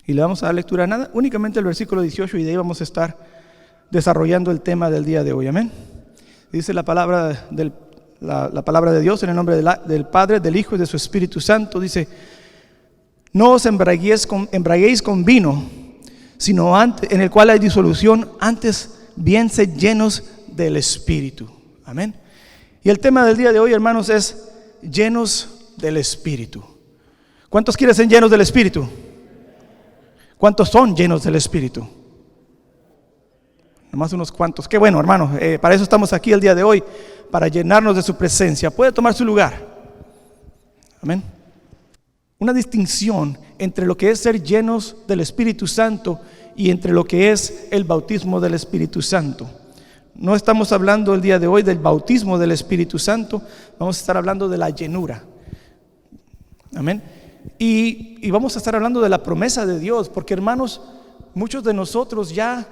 Y le vamos a dar lectura nada, únicamente el versículo 18, y de ahí vamos a estar desarrollando el tema del día de hoy. Amén. Dice la palabra la palabra de Dios en el nombre del Padre, del Hijo y de su Espíritu Santo. Dice: no os embriaguéis con vino, sino en el cual hay disolución, antes bien sed llenos del Espíritu. Amén. Y el tema del día de hoy, hermanos, es llenos del Espíritu. ¿Cuántos quieren ser llenos del Espíritu? ¿Cuántos son llenos del Espíritu? Nomás unos cuantos. Qué bueno, hermanos. Para eso estamos aquí el día de hoy, para llenarnos de su presencia. Puede tomar su lugar. Amén. Una distinción entre lo que es ser llenos del Espíritu Santo y entre lo que es el bautismo del Espíritu Santo. No estamos hablando el día de hoy del bautismo del Espíritu Santo, vamos a estar hablando de la llenura. Amén. Y vamos a estar hablando de la promesa de Dios, porque, hermanos, muchos de nosotros ya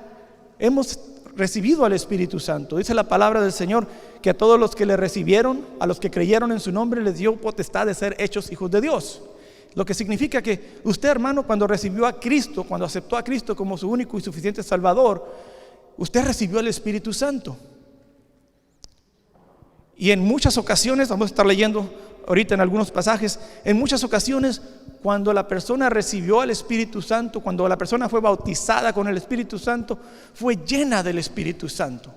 hemos recibido al Espíritu Santo. Dice la palabra del Señor que a todos los que le recibieron, a los que creyeron en su nombre, les dio potestad de ser hechos hijos de Dios. Lo que significa que usted, hermano, cuando recibió a Cristo, cuando aceptó a Cristo como su único y suficiente Salvador, usted recibió el Espíritu Santo. Y en muchas ocasiones, vamos a estar leyendo ahorita en algunos pasajes, en muchas ocasiones cuando la persona recibió al Espíritu Santo, cuando la persona fue bautizada con el Espíritu Santo, fue llena del Espíritu Santo.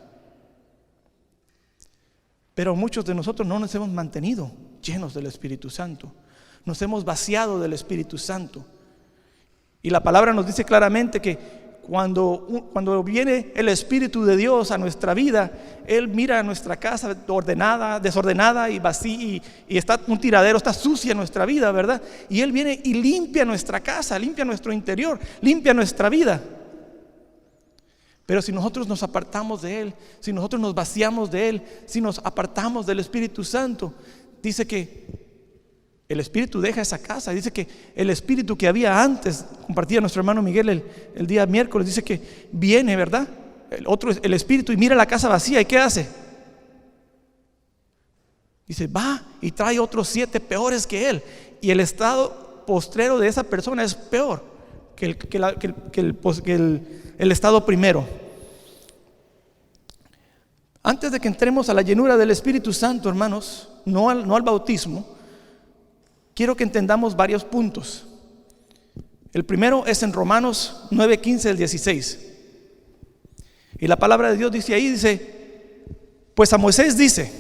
Pero muchos de nosotros no nos hemos mantenido llenos del Espíritu Santo. Nos hemos vaciado del Espíritu Santo. Y la palabra nos dice claramente que cuando viene el Espíritu de Dios a nuestra vida, Él mira a nuestra casa desordenada y vacía, y está un tiradero, está sucia nuestra vida, ¿verdad? Y Él viene y limpia nuestra casa, limpia nuestro interior, limpia nuestra vida. Pero si nosotros nos apartamos de Él, si nosotros nos vaciamos de Él, si nos apartamos del Espíritu Santo, dice que el Espíritu deja esa casa. Dice que el Espíritu que había antes, compartía nuestro hermano Miguel el día miércoles, dice que viene, ¿verdad? El Espíritu, y mira la casa vacía, ¿y qué hace? Dice, va y trae otros 7 peores que él. Y el estado postrero de esa persona es peor que el estado primero. Antes de que entremos a la llenura del Espíritu Santo, hermanos, no al bautismo, quiero que entendamos varios puntos. El primero es en Romanos 9:15 al 16. Y la palabra de Dios dice ahí, pues a Moisés dice: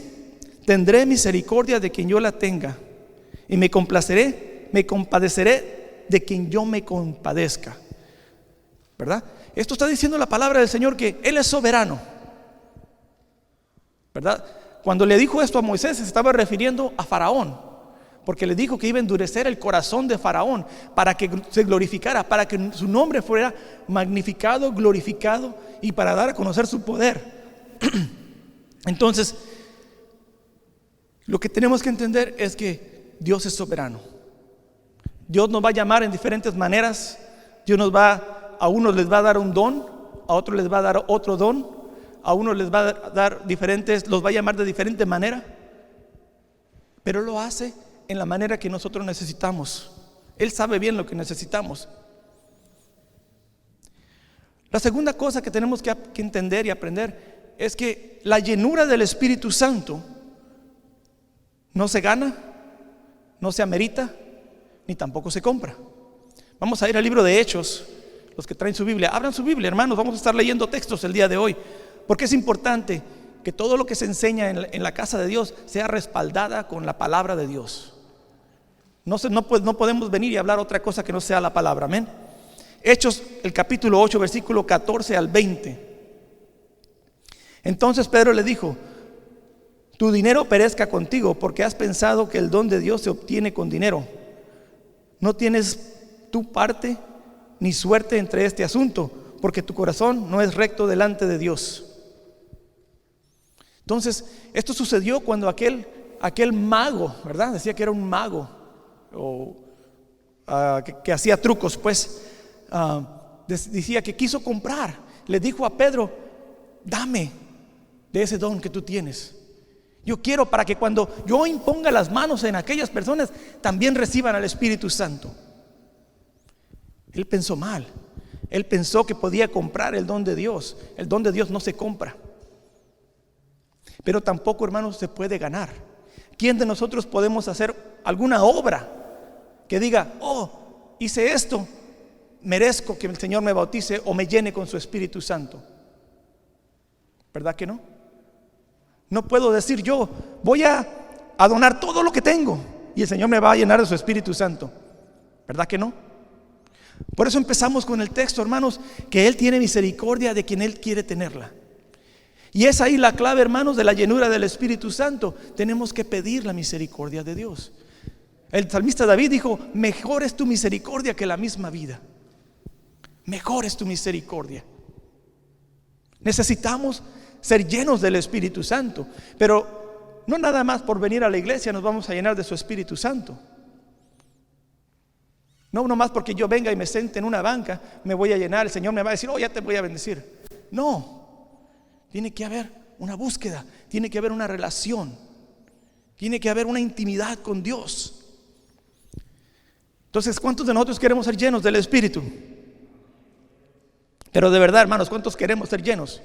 tendré misericordia de quien yo la tenga, y me compadeceré de quien yo me compadezca. ¿Verdad? Esto está diciendo la palabra del Señor, que Él es soberano. ¿Verdad? Cuando le dijo esto a Moisés, se estaba refiriendo a Faraón, porque le dijo que iba a endurecer el corazón de Faraón para que se glorificara, para que su nombre fuera magnificado, glorificado, y para dar a conocer su poder. Entonces, lo que tenemos que entender es que Dios es soberano. Dios nos va a llamar en diferentes maneras. A unos les va a dar un don, a otros les va a dar otro don, a unos les va a dar los va a llamar de diferente manera, pero lo hace en la manera que nosotros necesitamos. Él sabe bien lo que necesitamos. La segunda cosa que tenemos que entender y aprender es que la llenura del Espíritu Santo no se gana, no se amerita, ni tampoco se compra. Vamos a ir al libro de Hechos. Los que traen su Biblia, abran su Biblia, hermanos. Vamos a estar leyendo textos el día de hoy, porque es importante que todo lo que se enseña en la casa de Dios sea respaldada con la palabra de Dios. No podemos venir y hablar otra cosa que no sea la palabra. Amén. Hechos, el capítulo 8, versículo 14 al 20. Entonces Pedro le dijo: tu dinero perezca contigo, porque has pensado que el don de Dios se obtiene con dinero. No tienes tu parte ni suerte entre este asunto, porque tu corazón no es recto delante de Dios. Entonces, esto sucedió cuando aquel mago, ¿verdad? Decía que era un mago, que hacía trucos, pues. Decía que quiso comprar. Le dijo a Pedro: dame de ese don que tú tienes. Yo quiero para que cuando yo imponga las manos en aquellas personas, también reciban al Espíritu Santo. Él pensó mal. Él pensó que podía comprar el don de Dios. El don de Dios no se compra. Pero tampoco, hermanos, se puede ganar. ¿Quién de nosotros podemos hacer alguna obra que diga, oh, hice esto, merezco que el Señor me bautice o me llene con su Espíritu Santo? ¿Verdad que no? No puedo decir yo, voy a donar todo lo que tengo y el Señor me va a llenar de su Espíritu Santo. ¿Verdad que no? Por eso empezamos con el texto, hermanos, que Él tiene misericordia de quien Él quiere tenerla. Y es ahí la clave, hermanos, de la llenura del Espíritu Santo. Tenemos que pedir la misericordia de Dios. El salmista David dijo, mejor es tu misericordia que la misma vida. Mejor es tu misericordia. Necesitamos ser llenos del Espíritu Santo, pero no nada más por venir a la iglesia nos vamos a llenar de su Espíritu Santo. No nomás porque yo venga y me siente en una banca me voy a llenar, el Señor me va a decir, oh, ya te voy a bendecir. No, tiene que haber una búsqueda, tiene que haber una relación, tiene que haber una intimidad con Dios. Entonces, ¿cuántos de nosotros queremos ser llenos del Espíritu? Pero de verdad, hermanos, ¿cuántos queremos ser llenos?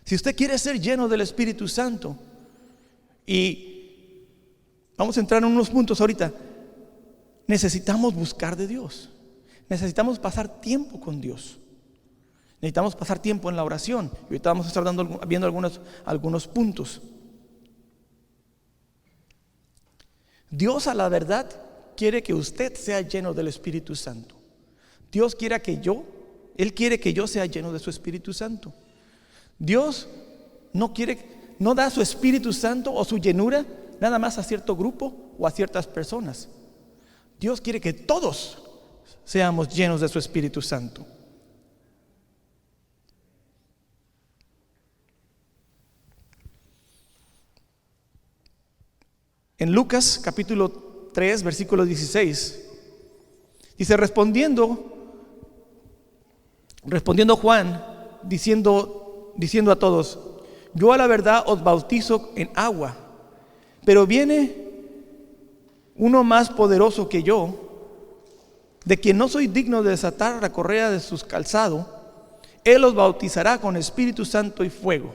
Si usted quiere ser lleno del Espíritu Santo, y vamos a entrar en unos puntos ahorita, necesitamos buscar de Dios. Necesitamos pasar tiempo con Dios. Necesitamos pasar tiempo en la oración. Y ahorita vamos a estar viendo algunos puntos. Dios, a la verdad, quiere que usted sea lleno del Espíritu Santo. Dios quiere Él quiere que yo sea lleno de su Espíritu Santo. Dios no da su Espíritu Santo o su llenura nada más a cierto grupo o a ciertas personas. Dios quiere que todos seamos llenos de su Espíritu Santo. En Lucas capítulo 3, versículo 16, dice, respondiendo Juan, diciendo a todos, yo a la verdad os bautizo en agua, pero viene uno más poderoso que yo, de quien no soy digno de desatar la correa de sus calzados. Él os bautizará con Espíritu Santo y fuego.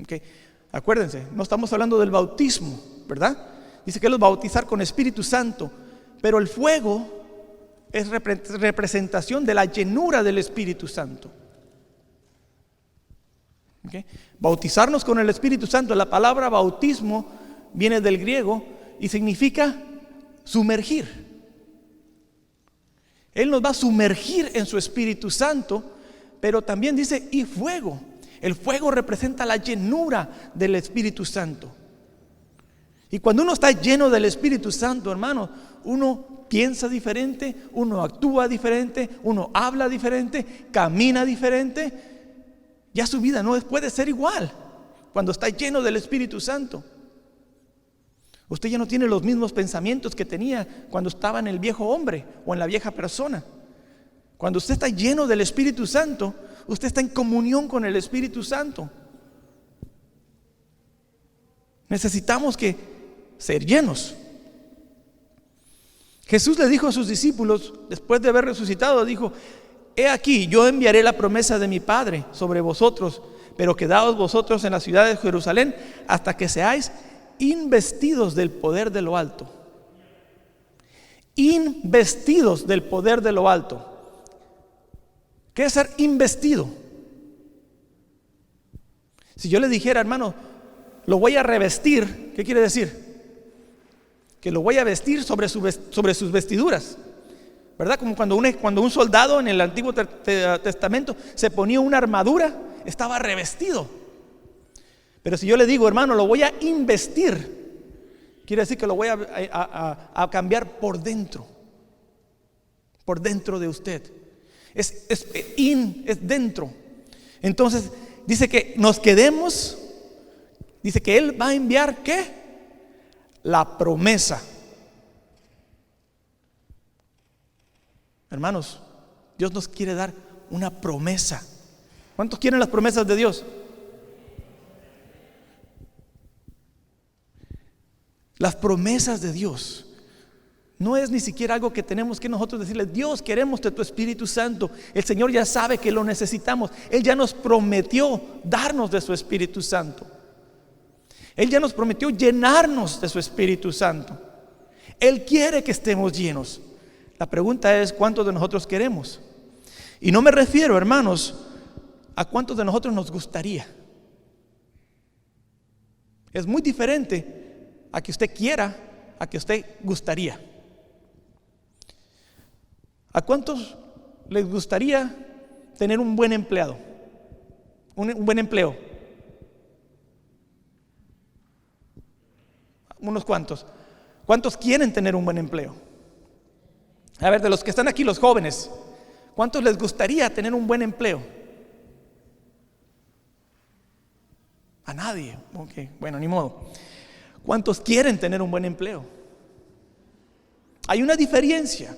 Okay. Acuérdense, no estamos hablando del bautismo, ¿verdad? Dice que Él los va a bautizar con Espíritu Santo, pero el fuego es representación de la llenura del Espíritu Santo. Okay. Bautizarnos con el Espíritu Santo, la palabra bautismo viene del griego y significa sumergir. Él nos va a sumergir en su Espíritu Santo, pero también dice y fuego. El fuego representa la llenura del Espíritu Santo. Y cuando uno está lleno del Espíritu Santo, hermano, uno piensa diferente, uno actúa diferente, uno habla diferente, camina diferente. Ya su vida no puede ser igual cuando está lleno del Espíritu Santo. Usted ya no tiene los mismos pensamientos que tenía cuando estaba en el viejo hombre o en la vieja persona. Cuando usted está lleno del Espíritu Santo, usted está en comunión con el Espíritu Santo. Necesitamos ser llenos. Jesús le dijo a sus discípulos, después de haber resucitado, dijo, he aquí, yo enviaré la promesa de mi Padre sobre vosotros, pero quedaos vosotros en la ciudad de Jerusalén hasta que seáis investidos del poder de lo alto. Investidos del poder de lo alto. ¿Qué es ser investido? Si yo le dijera, hermano, lo voy a revestir, ¿qué quiere decir? Que lo voy a vestir sobre sus vestiduras, ¿verdad? Como cuando un soldado en el Antiguo Testamento se ponía una armadura, estaba revestido. Pero si yo le digo, hermano, lo voy a investir, quiere decir que lo voy a cambiar por dentro de usted. Es dentro. Entonces dice que nos quedemos, dice que Él va a enviar ¿qué? La promesa. Hermanos, Dios nos quiere dar una promesa. ¿Cuántos quieren las promesas de Dios? Las promesas de Dios No es ni siquiera algo que tenemos que nosotros decirle: Dios, queremos de tu Espíritu Santo. El Señor ya sabe que lo necesitamos. Él ya nos prometió darnos de su Espíritu Santo. Él ya nos prometió llenarnos de su Espíritu Santo. Él quiere que estemos llenos. La pregunta es: ¿cuántos de nosotros queremos? Y no me refiero, hermanos, a cuántos de nosotros nos gustaría. Es muy diferente a que usted quiera, a que usted gustaría. ¿A cuántos les gustaría tener un buen empleado? Un buen empleo. Unos cuantos. ¿Cuántos quieren tener un buen empleo? A ver, de los que están aquí, los jóvenes, ¿cuántos les gustaría tener un buen empleo? A nadie. Ok, bueno, ni modo. ¿Cuántos quieren tener un buen empleo? Hay una diferencia.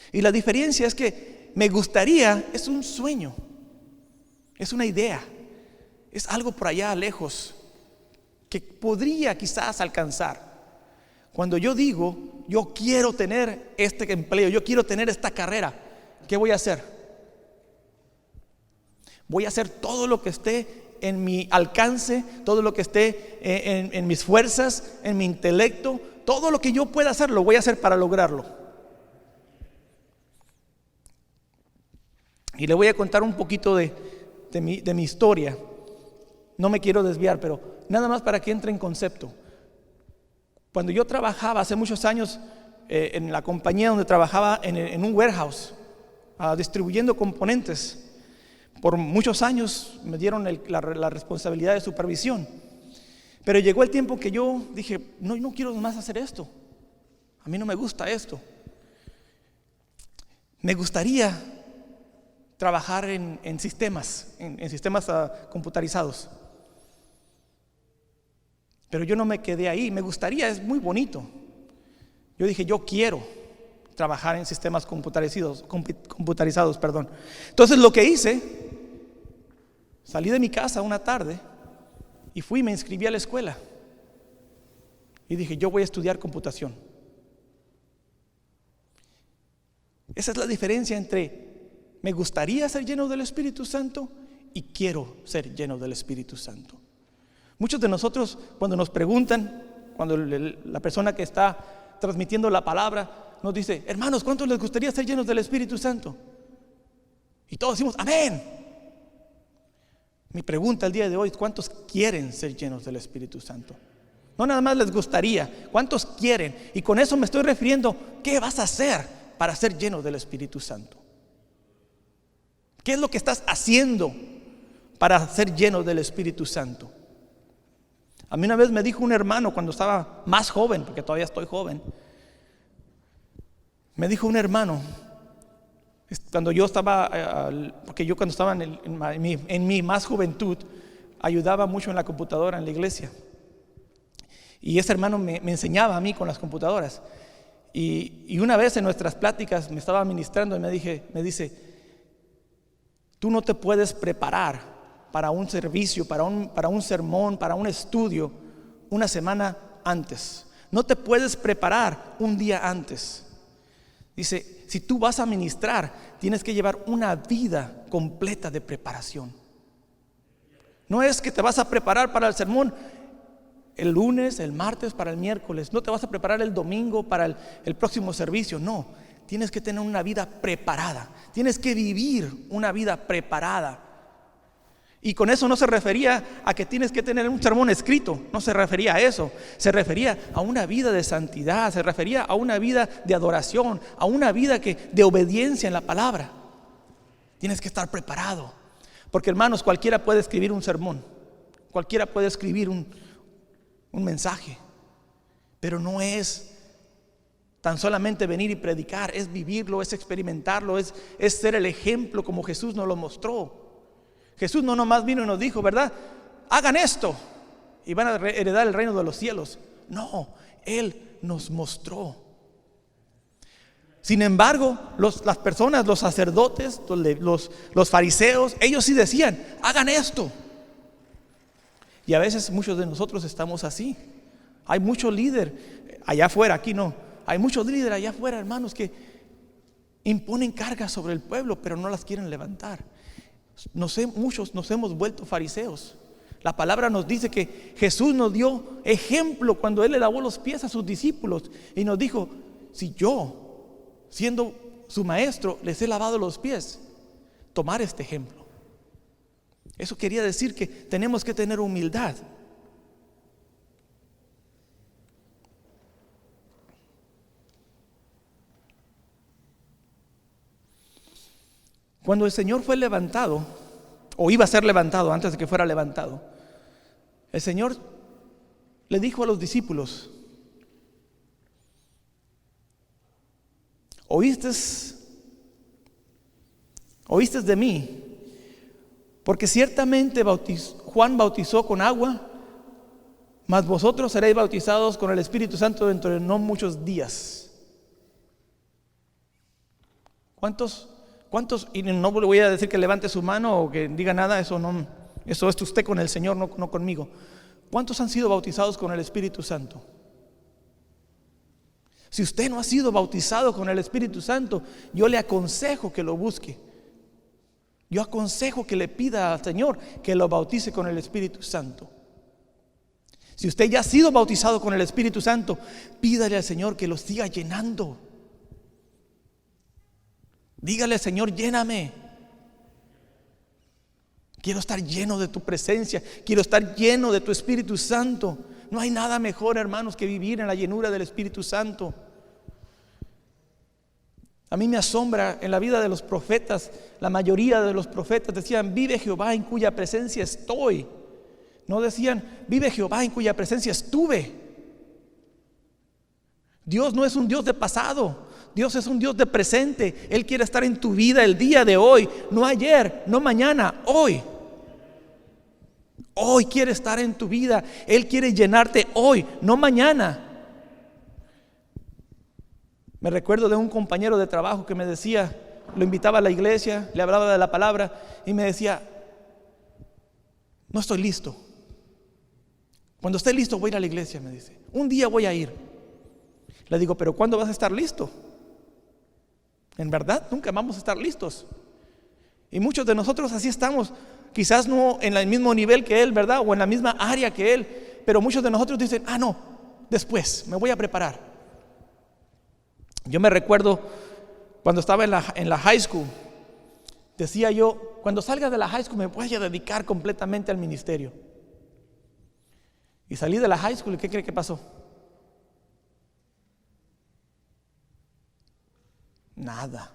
Y la diferencia es que me gustaría es un sueño, es una idea, es algo por allá lejos que podría quizás alcanzar. Cuando yo digo: yo quiero tener este empleo, yo quiero tener esta carrera, ¿qué voy a hacer? Voy a hacer todo lo que esté en mi alcance, todo lo que esté en mis fuerzas, en mi intelecto, todo lo que yo pueda hacer, lo voy a hacer para lograrlo. Y le voy a contar un poquito de mi historia. No me quiero desviar, pero nada más para que entre en concepto. Cuando yo trabajaba hace muchos años en la compañía donde trabajaba en un warehouse, distribuyendo componentes, por muchos años me dieron la responsabilidad de supervisión. Pero llegó el tiempo que yo dije: no quiero más hacer esto. A mí no me gusta esto. Me gustaría trabajar en sistemas, en sistemas computarizados. Pero yo no me quedé ahí. Me gustaría, es muy bonito. Yo dije: yo quiero trabajar en sistemas computarizados. Entonces lo que hice, salí de mi casa una tarde y fui y me inscribí a la escuela. Y dije: yo voy a estudiar computación. Esa es la diferencia entre me gustaría ser lleno del Espíritu Santo y quiero ser lleno del Espíritu Santo. Muchos de nosotros, cuando nos preguntan, cuando la persona que está transmitiendo la palabra nos dice: hermanos, ¿cuántos les gustaría ser llenos del Espíritu Santo? Y todos decimos: amén. Mi pregunta el día de hoy es: ¿cuántos quieren ser llenos del Espíritu Santo? No nada más les gustaría, ¿cuántos quieren? Y con eso me estoy refiriendo: ¿qué vas a hacer para ser lleno del Espíritu Santo? ¿Qué es lo que estás haciendo para ser lleno del Espíritu Santo? A mí una vez me dijo un hermano, cuando estaba más joven, porque todavía estoy joven, me dijo un hermano, cuando yo estaba, porque yo cuando estaba en mi más juventud, ayudaba mucho en la computadora en la iglesia. Y ese hermano me enseñaba a mí con las computadoras. Y una vez en nuestras pláticas me estaba ministrando y me dice: tú no te puedes preparar para un servicio, para un sermón, para un estudio una semana antes. No te puedes preparar un día antes. Dice: si tú vas a ministrar, tienes que llevar una vida completa de preparación. No es que te vas a preparar para el sermón el lunes, el martes, para el miércoles. No te vas a preparar el domingo para el próximo servicio. No, tienes que tener una vida preparada. Tienes que vivir una vida preparada. Y con eso no se refería a que tienes que tener un sermón escrito. No se refería a eso. Se refería a una vida de santidad. Se refería a una vida de adoración, a una vida de obediencia en la palabra. Tienes que estar preparado. Porque, hermanos, cualquiera puede escribir un sermón. Cualquiera puede escribir un mensaje. Pero no es tan solamente venir y predicar, es vivirlo, es experimentarlo, es ser el ejemplo como Jesús nos lo mostró. Jesús no nomás vino y nos dijo, ¿verdad? Hagan esto y van a heredar el reino de los cielos. No, Él nos mostró. Sin embargo, las personas, los sacerdotes, los fariseos, ellos sí decían, hagan esto. Y a veces muchos de nosotros estamos así. Hay mucho líder allá afuera, aquí no. Hay muchos líderes allá afuera, hermanos, que imponen cargas sobre el pueblo, pero no las quieren levantar. Muchos nos hemos vuelto fariseos. La palabra nos dice que Jesús nos dio ejemplo cuando Él le lavó los pies a sus discípulos y nos dijo: si yo, siendo su maestro, les he lavado los pies, tomar este ejemplo. Eso quería decir que tenemos que tener humildad. Cuando el Señor fue levantado, o iba a ser levantado antes de que fuera levantado, el Señor le dijo a los discípulos: oíste de mí, porque ciertamente Juan bautizó con agua, mas vosotros seréis bautizados con el Espíritu Santo dentro de no muchos días. ¿Cuántos? Y no le voy a decir que levante su mano o que diga nada, eso es usted con el Señor, no conmigo. ¿Cuántos han sido bautizados con el Espíritu Santo? Si usted no ha sido bautizado con el Espíritu Santo, yo le aconsejo que lo busque. Yo aconsejo que le pida al Señor que lo bautice con el Espíritu Santo. Si usted ya ha sido bautizado con el Espíritu Santo, pídale al Señor que lo siga llenando. Dígale: Señor, lléname. Quiero estar lleno de tu presencia. Quiero estar lleno de tu Espíritu Santo. No hay nada mejor, hermanos, que vivir en la llenura del Espíritu Santo. A mí me asombra en la vida de los profetas. La mayoría de los profetas decían: vive Jehová en cuya presencia estoy. No decían: vive Jehová en cuya presencia estuve. Dios no es un Dios de pasado. Dios es un Dios de presente. Él quiere estar en tu vida el día de hoy, no ayer, no mañana, hoy. Hoy quiere estar en tu vida. Él quiere llenarte hoy, no mañana. Me recuerdo de un compañero de trabajo que me decía, lo invitaba a la iglesia, le hablaba de la palabra y me decía: no estoy listo. Cuando esté listo voy a ir a la iglesia, me dice. Un día voy a ir. Le digo: pero ¿cuándo vas a estar listo? En verdad, nunca vamos a estar listos. Y muchos de nosotros así estamos. Quizás no en el mismo nivel que él, ¿verdad? O en la misma área que él. Pero muchos de nosotros dicen: no, después, me voy a preparar. Yo me recuerdo cuando estaba en la high school. Decía yo: cuando salga de la high school me voy a dedicar completamente al ministerio. Y salí de la high school y ¿qué cree que pasó? Nada.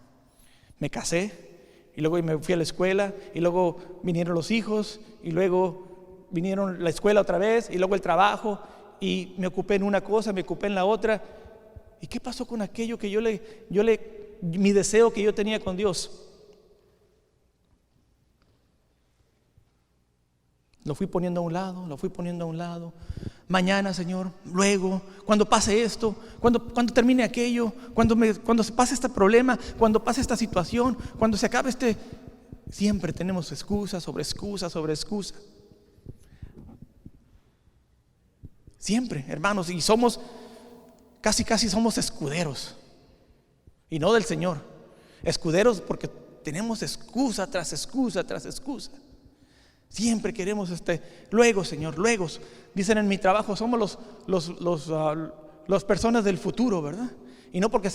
Me casé y luego me fui a la escuela y luego vinieron los hijos y luego vinieron la escuela otra vez y luego el trabajo y me ocupé en una cosa, me ocupé en la otra. ¿Y qué pasó con aquello que mi deseo que yo tenía con Dios? Lo fui poniendo a un lado. Mañana, Señor, luego, cuando pase esto, cuando termine aquello, cuando se pase este problema, cuando pase esta situación, cuando se acabe siempre tenemos excusa sobre excusa sobre excusa. Siempre, hermanos, y casi somos escuderos, y no del Señor. Escuderos porque tenemos excusa tras excusa tras excusa. Siempre queremos luego, Señor, luego. Dicen en mi trabajo, somos las personas del futuro, ¿verdad? Y no porque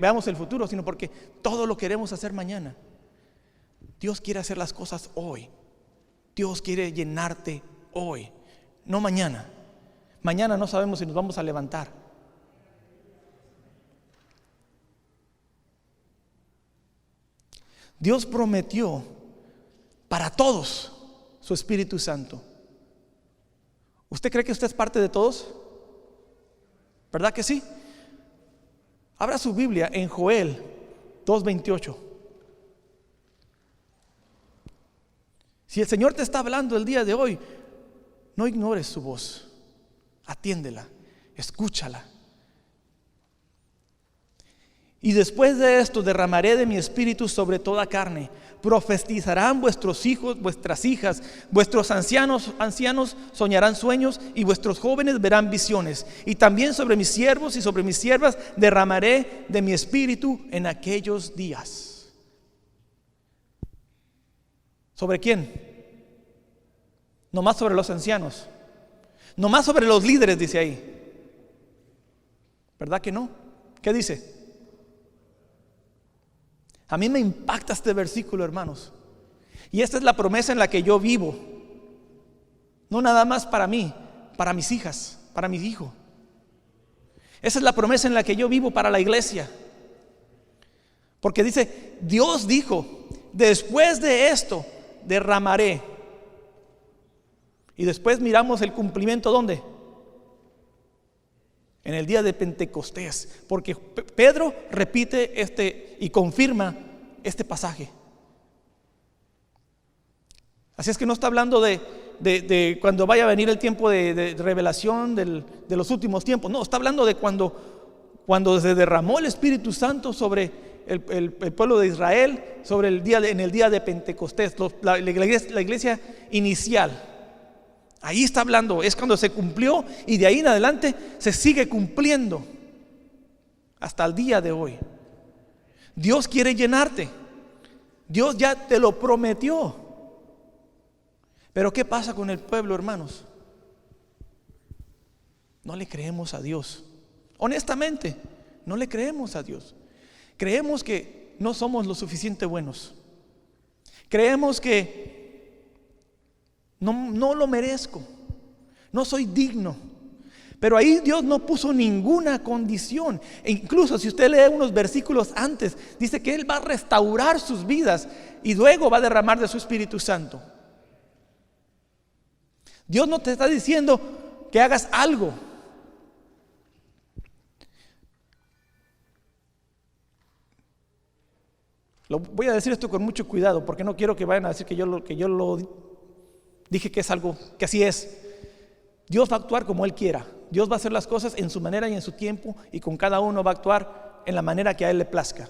veamos el futuro, sino porque todo lo queremos hacer mañana. Dios quiere hacer las cosas hoy. Dios quiere llenarte hoy, no mañana. Mañana no sabemos si nos vamos a levantar. Dios prometió para todos su Espíritu Santo. ¿Usted cree que usted es parte de todos? ¿Verdad que sí? Abra su Biblia en Joel 2:28. Si el Señor te está hablando el día de hoy, no ignores su voz. Atiéndela, escúchala. Y después de esto derramaré de mi espíritu sobre toda carne. Profetizarán vuestros hijos, vuestras hijas, vuestros ancianos soñarán sueños y vuestros jóvenes verán visiones. Y también sobre mis siervos y sobre mis siervas derramaré de mi espíritu en aquellos días. ¿Sobre quién? No más sobre los ancianos, no más sobre los líderes, dice ahí. ¿Verdad que no? ¿Qué dice? A mí me impacta este versículo, hermanos. Y esta es la promesa en la que yo vivo. No nada más para mí, para mis hijas, para mis hijos. Esa es la promesa en la que yo vivo para la iglesia. Porque dice, Dios dijo, después de esto derramaré. Y después miramos el cumplimiento, ¿dónde? En el día de Pentecostés, porque Pedro repite y confirma este pasaje. Así es que no está hablando de cuando vaya a venir el tiempo de revelación de los últimos tiempos. No, está hablando de cuando se derramó el Espíritu Santo sobre el pueblo de Israel, en el día de Pentecostés, la iglesia inicial. Ahí está hablando, es cuando se cumplió y de ahí en adelante se sigue cumpliendo hasta el día de hoy. Dios quiere llenarte. Dios ya te lo prometió. Pero ¿qué pasa con el pueblo, hermanos? No le creemos a Dios. Honestamente, no le creemos a Dios. Creemos que no somos lo suficiente buenos. Creemos que no lo merezco, no soy digno. Pero ahí Dios no puso ninguna condición. E incluso si usted lee unos versículos antes, dice que Él va a restaurar sus vidas y luego va a derramar de su Espíritu Santo. Dios no te está diciendo que hagas algo. Voy a decir esto con mucho cuidado, porque no quiero que vayan a decir que yo lo dije que es algo, que así es. Dios va a actuar como Él quiera. Dios va a hacer las cosas en su manera y en su tiempo, y con cada uno va a actuar en la manera que a Él le plazca.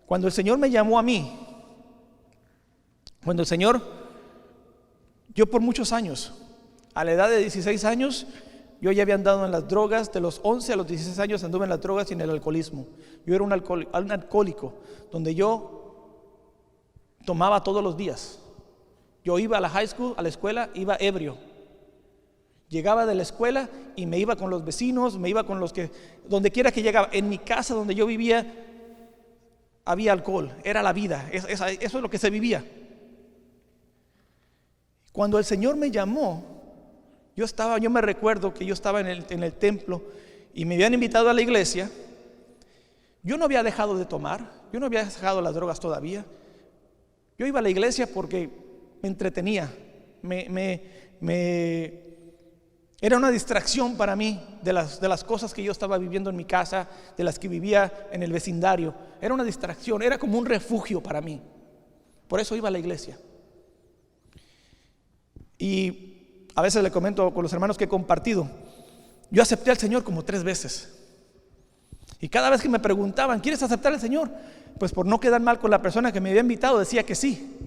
Cuando el Señor me llamó a mí, yo por muchos años, a la edad de 16 años, yo ya había andado en las drogas. De los 11 a los 16 años anduve en las drogas y en el alcoholismo. Yo era un alcohólico, donde yo tomaba todos los días. Yo iba a la high school, a la escuela, iba ebrio. Llegaba de la escuela y me iba con los vecinos, me iba con los que, donde quiera que llegaba. En mi casa donde yo vivía había alcohol, era la vida, eso es lo que se vivía. Cuando el Señor me llamó, yo me recuerdo que yo estaba en el templo y me habían invitado a la iglesia. Yo no había dejado de tomar, yo no había dejado las drogas todavía. Yo iba a la iglesia porque me entretenía, era una distracción para mí de las cosas que yo estaba viviendo en mi casa, de las que vivía en el vecindario. Era una distracción, era como un refugio para mí. Por eso iba a la iglesia. Y a veces le comento con los hermanos que he compartido, yo acepté al Señor como 3 veces. Y cada vez que me preguntaban, ¿quieres aceptar al Señor? Pues por no quedar mal con la persona que me había invitado, decía que sí.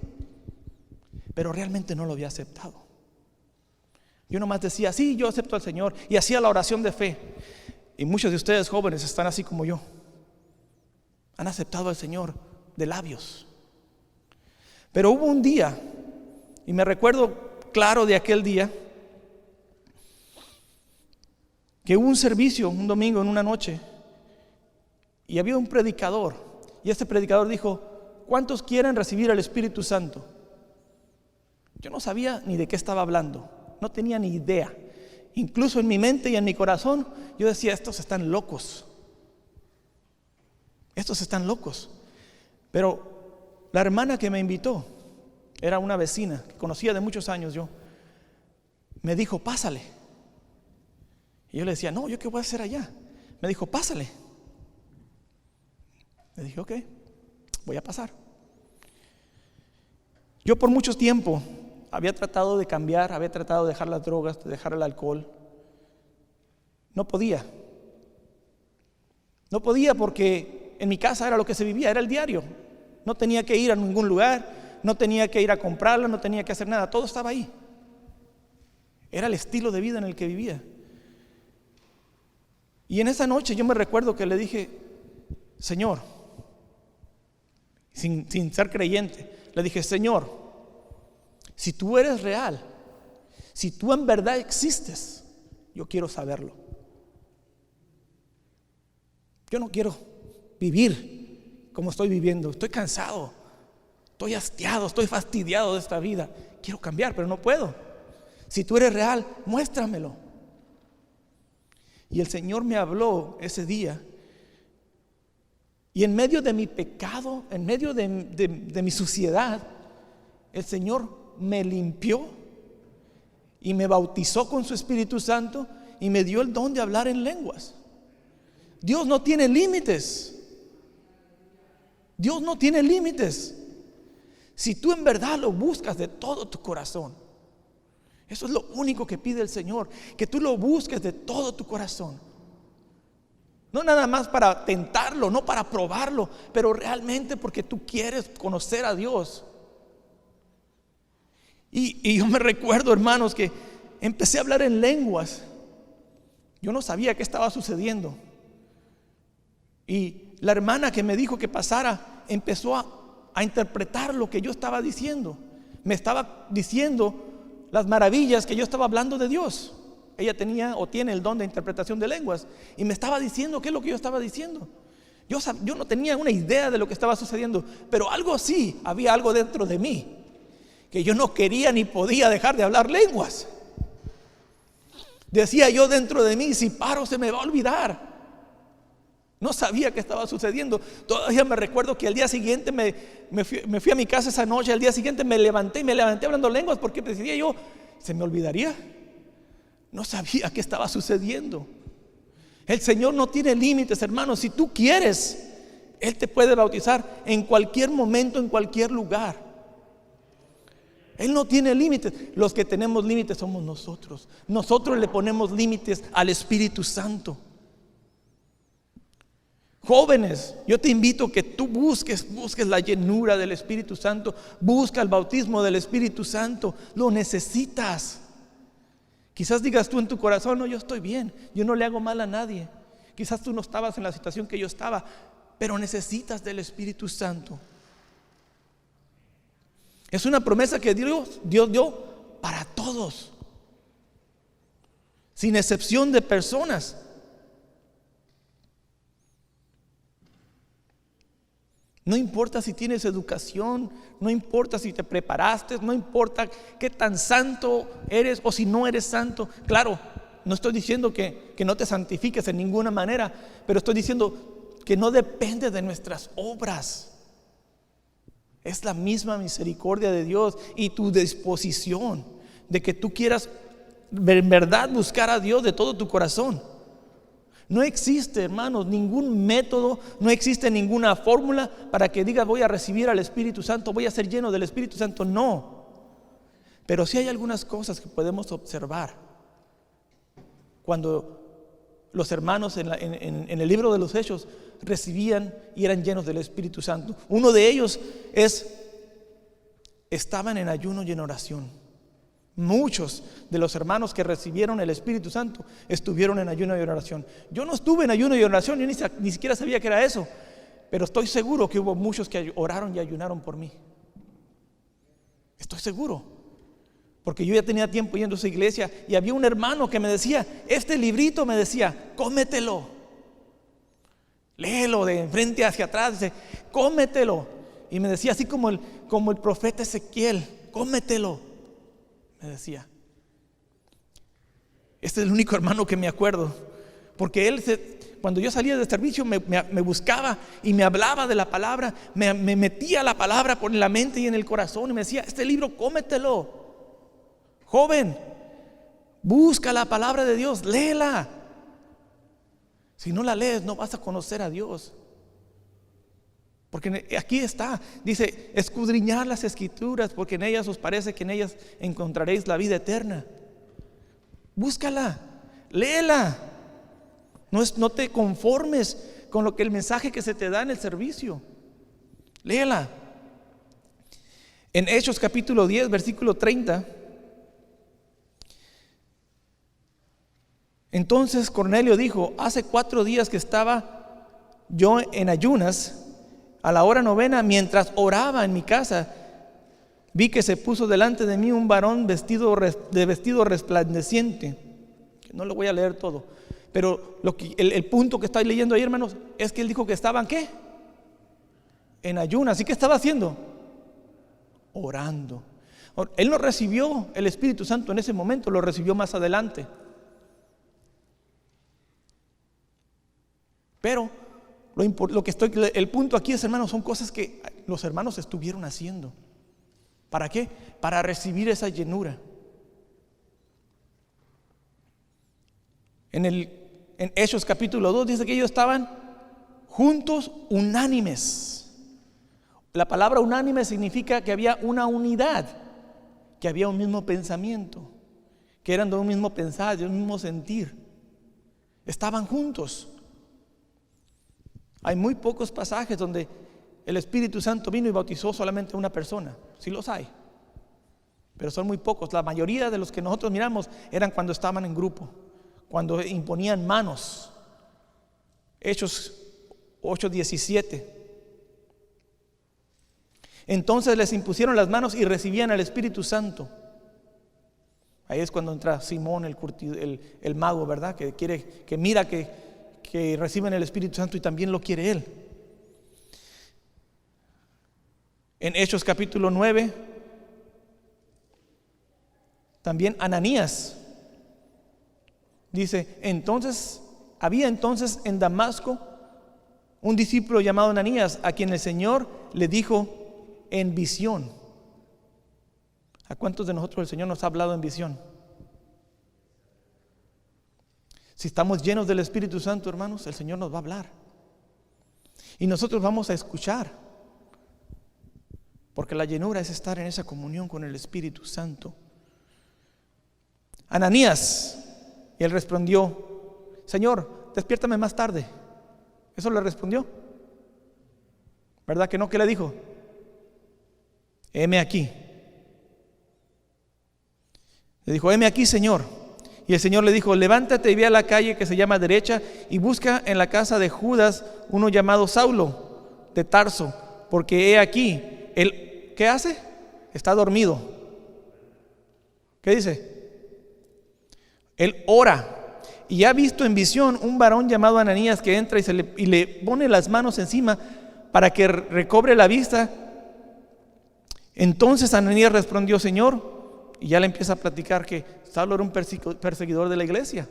Pero realmente no lo había aceptado. Yo nomás decía, sí, yo acepto al Señor, y hacía la oración de fe. Y muchos de ustedes jóvenes están así como yo. Han aceptado al Señor de labios. Pero hubo un día, y me recuerdo claro de aquel día, que hubo un servicio un domingo en una noche, y había un predicador, y este predicador dijo, ¿cuántos quieren recibir el Espíritu Santo? Yo no sabía ni de qué estaba hablando, no tenía ni idea. Incluso en mi mente y en mi corazón yo decía, estos están locos. Pero la hermana que me invitó, era una vecina que conocía de muchos años yo, me dijo, pásale. Y yo le decía, no, ¿yo qué voy a hacer allá? Me dijo, pásale. Le dije, ok, voy a pasar. Yo por mucho tiempo había tratado de cambiar, había tratado de dejar las drogas, de dejar el alcohol. No podía porque en mi casa era lo que se vivía, era el diario. No tenía que ir a ningún lugar, no tenía que ir a comprarlo, no tenía que hacer nada, todo estaba ahí. Era el estilo de vida en el que vivía. Y en esa noche yo me recuerdo que le dije: Señor, sin ser creyente, le dije: Señor, si tú eres real, si tú en verdad existes, yo quiero saberlo. Yo no quiero vivir como estoy viviendo. Estoy cansado, estoy hastiado, estoy fastidiado de esta vida. Quiero cambiar, pero no puedo. Si tú eres real, muéstramelo. Y el Señor me habló ese día. Y en medio de mi pecado, en medio de mi suciedad, el Señor me limpió y me bautizó con su Espíritu Santo y me dio el don de hablar en lenguas. Dios no tiene límites. Dios no tiene límites. Si tú en verdad lo buscas de todo tu corazón, eso es lo único que pide el Señor, que tú lo busques de todo tu corazón. No nada más para tentarlo, no para probarlo, pero realmente porque tú quieres conocer a Dios. Y yo me recuerdo, hermanos, que empecé a hablar en lenguas. Yo no sabía qué estaba sucediendo. Y la hermana que me dijo que pasara empezó a interpretar lo que yo estaba diciendo. Me estaba diciendo las maravillas que yo estaba hablando de Dios. Ella tenía o tiene el don de interpretación de lenguas y me estaba diciendo qué es lo que yo estaba diciendo. Yo no tenía una idea de lo que estaba sucediendo, pero algo sí, había algo dentro de mí que yo no quería ni podía dejar de hablar lenguas. Decía yo dentro de mí: si paro se me va a olvidar. No sabía qué estaba sucediendo. Todavía me recuerdo que al día siguiente me fui a mi casa esa noche. Al día siguiente me levanté hablando lenguas, porque decidía yo, se me olvidaría. No sabía qué estaba sucediendo. El Señor no tiene límites, hermanos. Si tú quieres, Él te puede bautizar en cualquier momento, en cualquier lugar. Él no tiene límites. Los que tenemos límites somos nosotros. Nosotros le ponemos límites al Espíritu Santo. Jóvenes, yo te invito a que tú busques la llenura del Espíritu Santo. Busca el bautismo del Espíritu Santo. Lo necesitas. Quizás digas tú en tu corazón: no, yo estoy bien, yo no le hago mal a nadie. Quizás tú no estabas en la situación que yo estaba, pero necesitas del Espíritu Santo. Es una promesa que Dios dio para todos, sin excepción de personas. No importa si tienes educación, no importa si te preparaste, no importa qué tan santo eres o si no eres santo. Claro, no estoy diciendo que no te santifiques en ninguna manera, pero estoy diciendo que no depende de nuestras obras. Es la misma misericordia de Dios y tu disposición de que tú quieras en verdad buscar a Dios de todo tu corazón. No existe, hermanos, ningún método, no existe ninguna fórmula para que digas: voy a recibir al Espíritu Santo, voy a ser lleno del Espíritu Santo. No. Pero sí hay algunas cosas que podemos observar cuando los hermanos en el libro de los Hechos recibían y eran llenos del Espíritu Santo. Uno de ellos estaban en ayuno y en oración. Muchos de los hermanos que recibieron el Espíritu Santo estuvieron en ayuno y oración. Yo no estuve en ayuno y oración, yo ni siquiera sabía que era eso, pero estoy seguro que hubo muchos que oraron y ayunaron por mí. Estoy seguro, porque yo ya tenía tiempo yendo a esa iglesia y había un hermano que me decía: este librito, me decía, cómetelo, léelo de frente hacia atrás, dice, cómetelo. Y me decía así como el profeta Ezequiel: cómetelo. Me decía. Este es el único hermano que me acuerdo, porque él cuando yo salía del servicio me buscaba y me hablaba de la palabra, me metía la palabra por la mente y en el corazón y me decía: este libro cómetelo, joven, busca la palabra de Dios, léela. Si no la lees no vas a conocer a Dios. Porque aquí está, dice: escudriñar las Escrituras, porque en ellas os parece que en ellas encontraréis la vida eterna. Búscala, léela. No te conformes con lo que el mensaje que se te da en el servicio. Léela. En Hechos capítulo 10, versículo 30. Entonces Cornelio dijo: hace 4 días que estaba yo en ayunas, a la hora 9, mientras oraba en mi casa, vi que se puso delante de mí un varón vestido resplandeciente. No lo voy a leer todo, pero el punto que estoy leyendo ahí, hermanos, es que él dijo que estaban, ¿qué? En ayunas. ¿Y qué estaba haciendo? Orando. Él no recibió el Espíritu Santo en ese momento, lo recibió más adelante. Pero el punto aquí es, hermanos, son cosas que los hermanos estuvieron haciendo. ¿Para qué? Para recibir esa llenura. En Hechos capítulo 2 dice que ellos estaban juntos, unánimes. La palabra unánime significa que había una unidad, que había un mismo pensamiento, que eran de un mismo pensar, de un mismo sentir. Estaban juntos. Hay muy pocos pasajes donde el Espíritu Santo vino y bautizó solamente a una persona. Sí los hay, pero son muy pocos. La mayoría de los que nosotros miramos eran cuando estaban en grupo, cuando imponían manos. Hechos 8:17. Entonces les impusieron las manos y recibían al Espíritu Santo. Ahí es cuando entra Simón el mago, ¿verdad? Que mira que reciben el Espíritu Santo y también lo quiere él. En Hechos capítulo 9, también Ananías dice: había entonces en Damasco un discípulo llamado Ananías, a quien el Señor le dijo en visión. ¿A cuántos de nosotros el Señor nos ha hablado en visión? Si estamos llenos del Espíritu Santo, hermanos, el Señor nos va a hablar. Y nosotros vamos a escuchar. Porque la llenura es estar en esa comunión con el Espíritu Santo. Ananías, y él respondió: Señor, despiértame más tarde. Eso le respondió. ¿Verdad que no? ¿Qué le dijo? Heme aquí. Le dijo: heme aquí, Señor. Y el Señor le dijo: levántate y ve a la calle que se llama Derecha y busca en la casa de Judas uno llamado Saulo de Tarso, porque he aquí, él, ¿qué hace? Está dormido. ¿Qué dice? Él ora y ha visto en visión un varón llamado Ananías que entra y le pone las manos encima para que recobre la vista. Entonces Ananías respondió: Señor, y ya le empieza a platicar que Saulo era un perseguidor de la iglesia.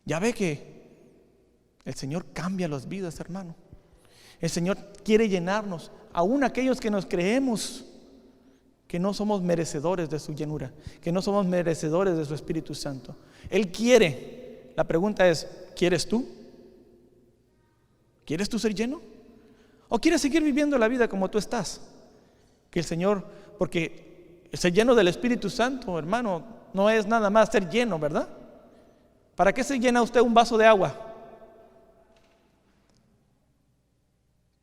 Ya ve que el Señor cambia las vidas, hermano. El Señor quiere llenarnos, aún aquellos que nos creemos que no somos merecedores de su llenura, que no somos merecedores de su Espíritu Santo. Él quiere. La pregunta es: ¿quieres tú? ¿Quieres tú ser lleno? ¿O quieres seguir viviendo la vida como tú estás? Que el Señor, porque ser lleno del Espíritu Santo, hermano, no es nada más ser lleno, ¿verdad? ¿Para qué se llena usted un vaso de agua?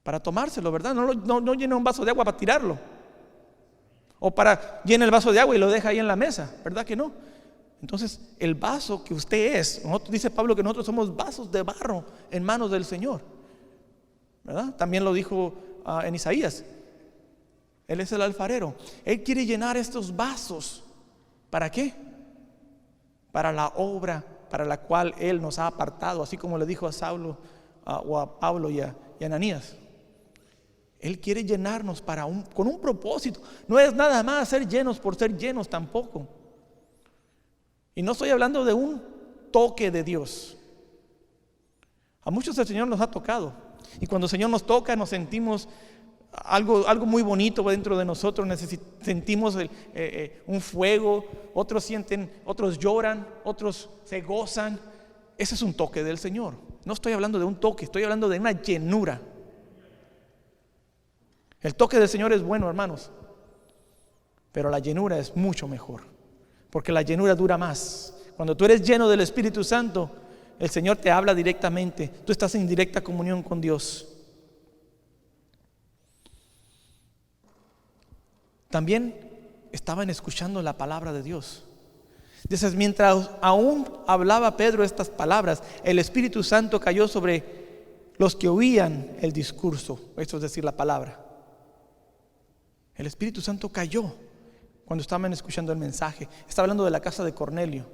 Para tomárselo, ¿verdad? No llena un vaso de agua para tirarlo. O para llena el vaso de agua y lo deja ahí en la mesa, ¿verdad que no? Entonces, el vaso que usted es, dice Pablo que nosotros somos vasos de barro en manos del Señor, ¿verdad? También lo dijo en Isaías. Él es el alfarero. Él quiere llenar estos vasos. ¿Para qué? Para la obra para la cual Él nos ha apartado, así como le dijo a Saulo o a Pablo y a Ananías. Él quiere llenarnos con un propósito. No es nada más ser llenos por ser llenos tampoco. Y no estoy hablando de un toque de Dios. A muchos el Señor nos ha tocado. Y cuando el Señor nos toca, nos sentimos algo muy bonito dentro de nosotros. Sentimos un fuego. Otros sienten, otros lloran, otros se gozan. Ese es un toque del Señor. No estoy hablando de un toque, estoy hablando de una llenura. El toque del Señor es bueno, hermanos, pero la llenura es mucho mejor, porque la llenura dura más. Cuando tú eres lleno del Espíritu Santo, El Señor te habla directamente. Tú estás en directa comunión con Dios. También estaban escuchando la palabra de Dios. Entonces, mientras aún hablaba Pedro estas palabras, el Espíritu Santo cayó sobre los que oían el discurso, esto es decir, la palabra. El Espíritu Santo cayó cuando estaban escuchando el mensaje. Está hablando de la casa de Cornelio.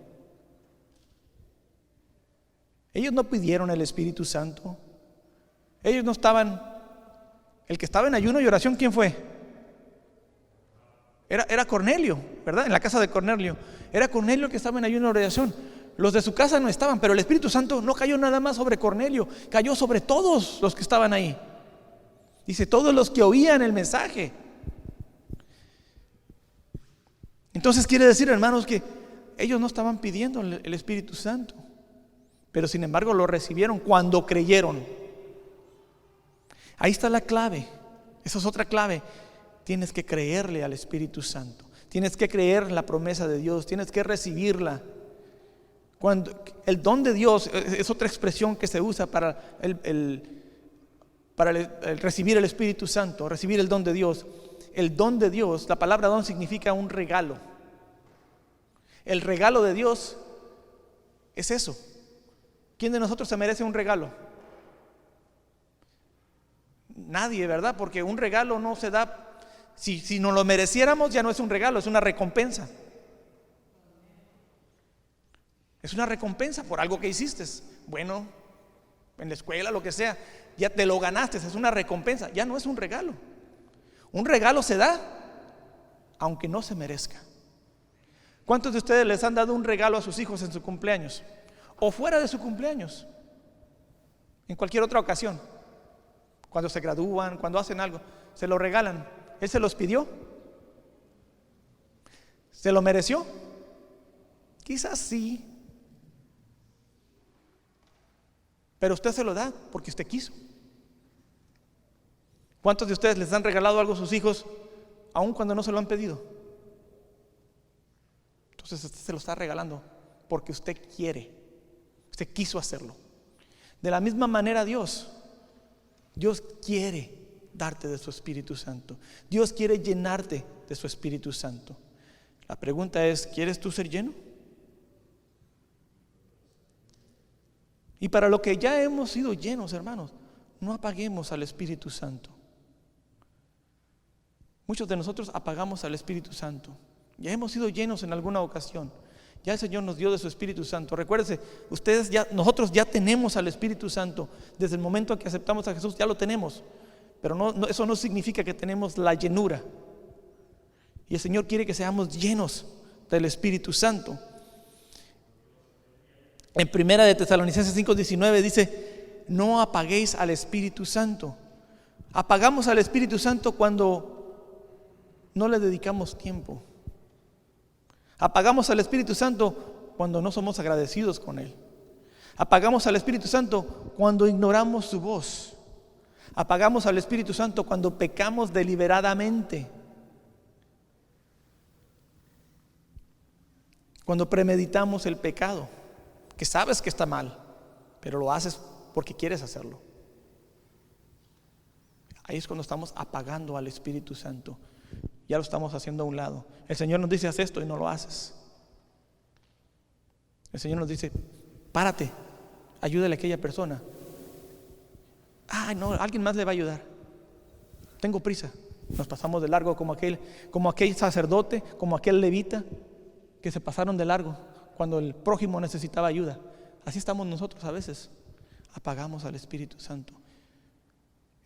Ellos no pidieron el Espíritu Santo. Ellos no estaban. El que estaba en ayuno y oración, ¿quién fue? Era Cornelio, ¿verdad? En la casa de Cornelio. Era Cornelio el que estaba en ayuno y oración. Los de su casa no estaban, pero el Espíritu Santo no cayó nada más sobre Cornelio, cayó sobre todos los que estaban ahí. Dice, todos los que oían el mensaje. Entonces quiere decir, hermanos, que ellos no estaban pidiendo el Espíritu Santo, pero sin embargo lo recibieron cuando creyeron. Ahí está la clave. Esa es otra clave. Tienes que creerle al Espíritu Santo. Tienes que creer la promesa de Dios. Tienes que recibirla. Cuando el don de Dios es otra expresión que se usa para recibir el Espíritu Santo, recibir el don de Dios. El don de Dios, la palabra don significa un regalo. El regalo de Dios es eso. ¿Quién de nosotros se merece un regalo? Nadie, ¿verdad? Porque un regalo no se da. Si nos lo mereciéramos, ya no es un regalo, es una recompensa. Es una recompensa por algo que hiciste. Bueno, en la escuela, lo que sea, ya te lo ganaste, es una recompensa, ya no es un regalo. Un regalo se da aunque no se merezca. ¿Cuántos de ustedes les han dado un regalo a sus hijos en su cumpleaños? O fuera de su cumpleaños, en cualquier otra ocasión, cuando se gradúan, cuando hacen algo, se lo regalan. ¿Él se los pidió? ¿Se lo mereció? Quizás sí, pero usted se lo da porque usted quiso. ¿Cuántos de ustedes les han regalado algo a sus hijos aun cuando no se lo han pedido? Entonces usted se lo está regalando porque usted quiere, usted quiso hacerlo. De la misma manera Dios quiere darte de su Espíritu Santo. Dios quiere llenarte de su Espíritu Santo. La pregunta es, ¿quieres tú ser lleno? Y para lo que ya hemos sido llenos, hermanos, no apaguemos al Espíritu Santo. Muchos de nosotros apagamos al Espíritu Santo. Ya hemos sido llenos en alguna ocasión. Ya el Señor nos dio de su Espíritu Santo. Recuérdense, nosotros ya tenemos al Espíritu Santo. Desde el momento en que aceptamos a Jesús, ya lo tenemos. Pero eso no significa que tenemos la llenura. Y el Señor quiere que seamos llenos del Espíritu Santo. En 1 de Tesalonicenses 5:19 dice, no apaguéis al Espíritu Santo. Apagamos al Espíritu Santo cuando no le dedicamos tiempo. Apagamos al Espíritu Santo cuando no somos agradecidos con Él. Apagamos al Espíritu Santo cuando ignoramos su voz. Apagamos al Espíritu Santo cuando pecamos deliberadamente. Cuando premeditamos el pecado, que sabes que está mal, pero lo haces porque quieres hacerlo. Ahí es cuando estamos apagando al Espíritu Santo. Ya lo estamos haciendo a un lado. El Señor nos dice, haz esto y no lo haces. El Señor nos dice, párate, ayúdale a aquella persona. No, alguien más le va a ayudar. Tengo prisa. Nos pasamos de largo como aquel sacerdote, como aquel levita que se pasaron de largo cuando el prójimo necesitaba ayuda. Así estamos nosotros a veces. Apagamos al Espíritu Santo.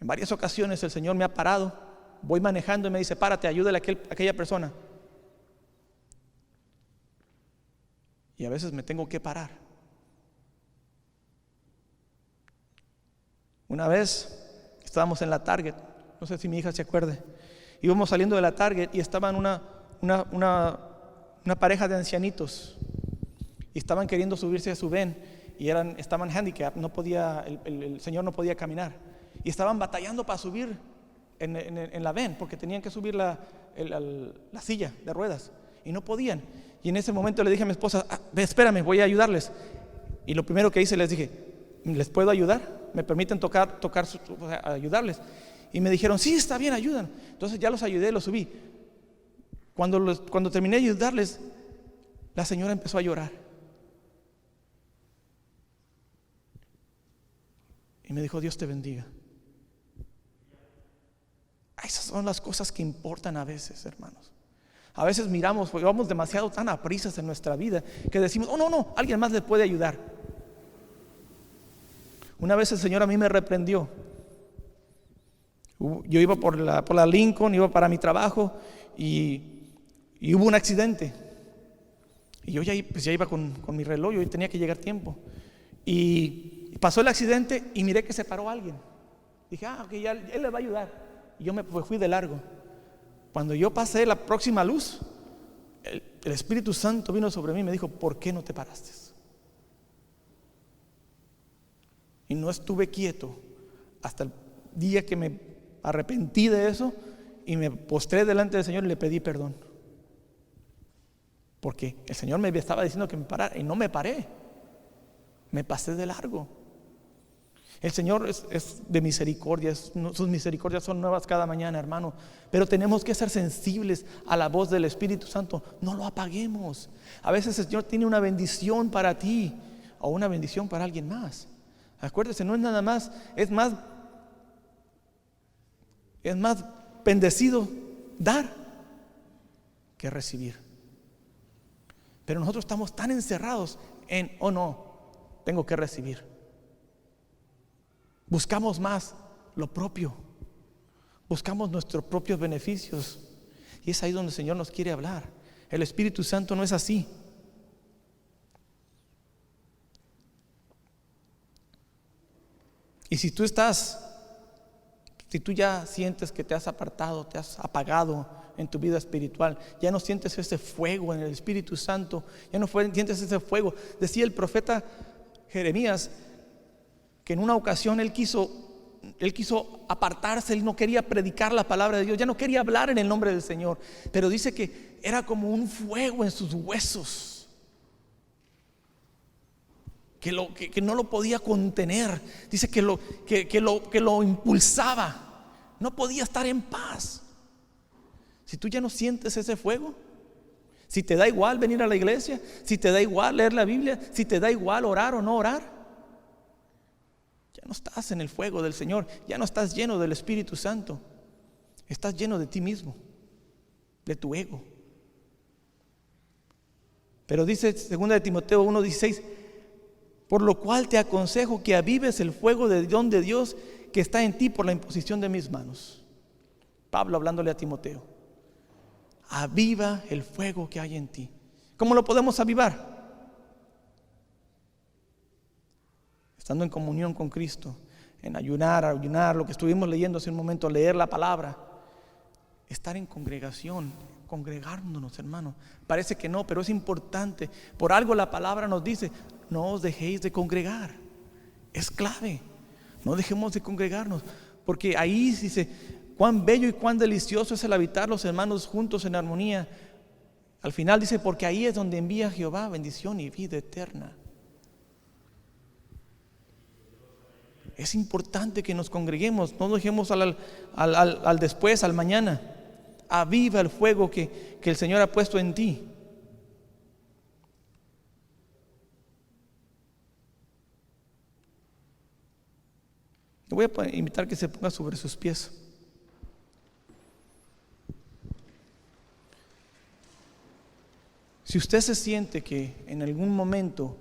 En varias ocasiones el Señor me ha parado. Voy manejando y me dice, párate, ayúdale a aquella persona. Y a veces me tengo que parar. Una vez estábamos en la Target, no sé si mi hija se acuerde. Íbamos saliendo de la Target y estaban una pareja de ancianitos y estaban queriendo subirse a su van y estaban handicap, el señor no podía caminar y estaban batallando para subir en la van porque tenían que subir la silla de ruedas y no podían. Y en ese momento le dije a mi esposa, espérame, voy a ayudarles. Y lo primero que hice, les dije, ¿les puedo ayudar? ¿Me permiten ayudarles? Y me dijeron, sí, está bien, ayudan. Entonces ya los ayudé, los subí. Cuando terminé de ayudarles, la señora empezó a llorar. Y me dijo, Dios te bendiga. Esas son las cosas que importan a veces, hermanos. A veces miramos, porque vamos demasiado tan a prisas en nuestra vida, que decimos, oh no, alguien más le puede ayudar. Una vez el Señor a mí me reprendió. Yo iba por la Lincoln, iba para mi trabajo y hubo un accidente. Y yo ya iba con mi reloj, yo tenía que llegar a tiempo. Y pasó el accidente y miré que se paró alguien. Dije, ok, ya él le va a ayudar. Y yo me fui de largo. Cuando yo pasé la próxima luz, el Espíritu Santo vino sobre mí y me dijo, ¿por qué no te paraste? Y no estuve quieto hasta el día que me arrepentí de eso y me postré delante del Señor y le pedí perdón. Porque el Señor me estaba diciendo que me parara y no me paré. Me pasé de largo. El Señor es de misericordia, sus misericordias son nuevas cada mañana, hermano. Pero tenemos que ser sensibles a la voz del Espíritu Santo. No lo apaguemos. A veces el Señor tiene una bendición para ti o una bendición para alguien más. Acuérdese, no es nada más, es más bendecido dar que recibir. Pero nosotros estamos tan encerrados en, oh no, tengo que recibir. Buscamos más lo propio, buscamos nuestros propios beneficios, y es ahí donde el Señor nos quiere hablar. El Espíritu Santo no es así. Y si tú ya sientes que te has apartado, te has apagado en tu vida espiritual, ya no sientes ese fuego en el Espíritu Santo, ya no sientes ese fuego. Decía el profeta Jeremías que en una ocasión él quiso apartarse, él no quería predicar la palabra de Dios, ya no quería hablar en el nombre del Señor, pero dice que era como un fuego en sus huesos, que no lo podía contener. Dice que lo impulsaba, no podía estar en paz. Si tú ya no sientes ese fuego, si te da igual venir a la iglesia, si te da igual leer la Biblia, si te da igual orar o no orar, ya no estás en el fuego del Señor, ya no estás lleno del Espíritu Santo, estás lleno de ti mismo, de tu ego. Pero dice 2 de Timoteo 1:16, por lo cual te aconsejo que avives el fuego del don de Dios que está en ti por la imposición de mis manos. Pablo hablándole a Timoteo, aviva el fuego que hay en ti. ¿Cómo lo podemos avivar? Estando en comunión con Cristo, en ayunar, lo que estuvimos leyendo hace un momento, leer la palabra, estar en congregación, congregándonos, hermano. Parece que no, pero es importante. Por algo la palabra nos dice, no os dejéis de congregar. Es clave, no dejemos de congregarnos, porque ahí dice, cuán bello y cuán delicioso es el habitar los hermanos juntos en armonía. Al final dice, porque ahí es donde envía Jehová bendición y vida eterna. Es importante que nos congreguemos, no lo dejemos al después, al mañana. Aviva el fuego que el Señor ha puesto en ti. Le voy a invitar que se ponga sobre sus pies. Si usted se siente que en algún momento